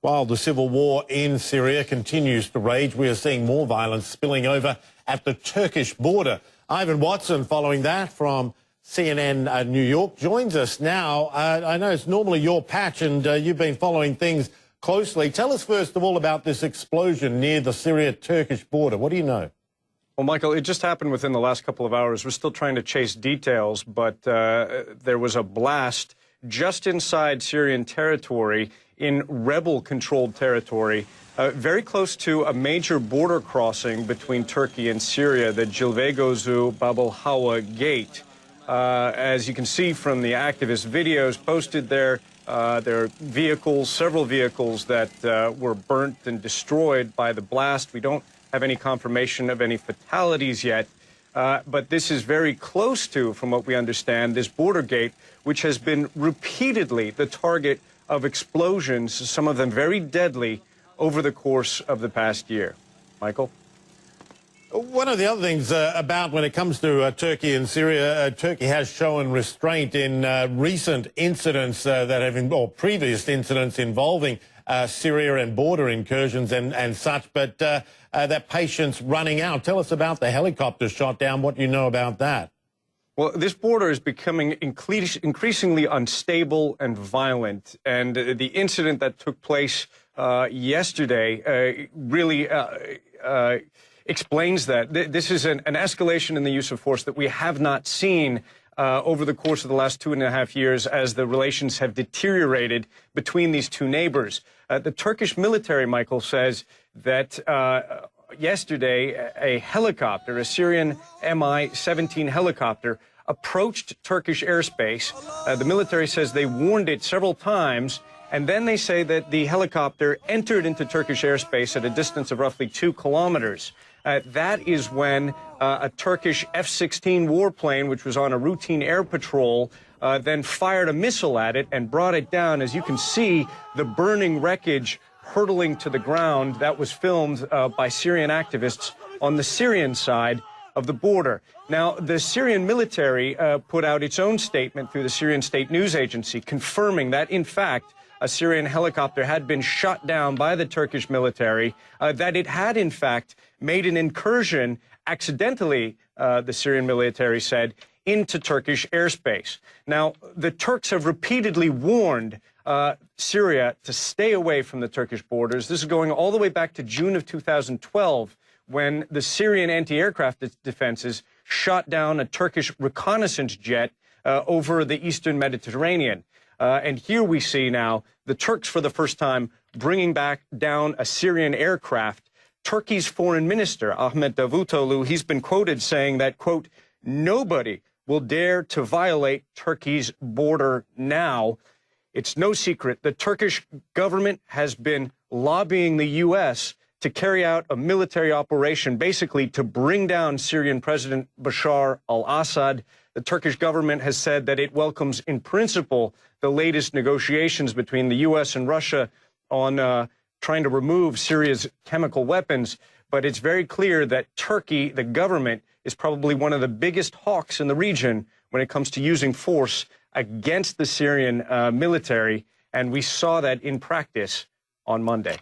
While the civil war in Syria continues to rage, we are seeing more violence spilling over at the Turkish border. Ivan Watson, following that from CNN New York, joins us now. I know it's normally your patch and you've been following things closely. Tell us first of all about this explosion near the Syria-Turkish border. What do you know? Well, Michael, it just happened within the last couple of hours. We're still trying to chase details, but there was a blast just inside Syrian territory, in rebel-controlled territory, very close to a major border crossing between Turkey and Syria, the Cilvegozu Bab el-Hawa Gate. As you can see from the activist videos posted there, there are vehicles, several vehicles that were burnt and destroyed by the blast. We don't have any confirmation of any fatalities yet, but this is very close to, from what we understand, this border gate, which has been repeatedly the target of explosions, some of them very deadly, over the course of the past year. Michael? One of the other things about when it comes to Turkey and Syria, Turkey has shown restraint in recent incidents that have, or previous incidents involving Syria and border incursions and such, but that patience running out. Tell us about the helicopter shot down, what you know about that. Well, this border is becoming increasingly unstable and violent, and the incident that took place yesterday really explains that. This is an escalation in the use of force that we have not seen over the course of the last 2.5 years as the relations have deteriorated between these two neighbors. The Turkish military, Michael, says that yesterday a helicopter, a Syrian Mi-17 helicopter, approached Turkish airspace. The military says they warned it several times, and then they say that the helicopter entered into Turkish airspace at a distance of roughly 2 kilometers. That is when a Turkish F-16 warplane, which was on a routine air patrol, then fired a missile at it and brought it down. As you can see, the burning wreckage hurtling to the ground. That was filmed by Syrian activists on the Syrian side of the border. Now, the Syrian military put out its own statement through the Syrian State News Agency, confirming that, in fact, a Syrian helicopter had been shot down by the Turkish military, that it had, in fact, made an incursion accidentally, the Syrian military said, into Turkish airspace. Now, the Turks have repeatedly warned Syria to stay away from the Turkish borders. This is going all the way back to June of 2012, when the Syrian anti-aircraft defenses shot down a Turkish reconnaissance jet over the eastern Mediterranean. And here we see now the Turks, for the first time, bringing back down a Syrian aircraft. Turkey's foreign minister, Ahmet Davutoglu, he's been quoted saying that, quote, "Nobody will dare to violate Turkey's border now." It's no secret the Turkish government has been lobbying the U.S. to carry out a military operation, basically to bring down Syrian President Bashar al-Assad. The Turkish government has said that it welcomes, in principle, the latest negotiations between the U.S. and Russia on trying to remove Syria's chemical weapons. But it's very clear that Turkey, the government, is probably one of the biggest hawks in the region when it comes to using force against the Syrian military. And we saw that in practice on Monday.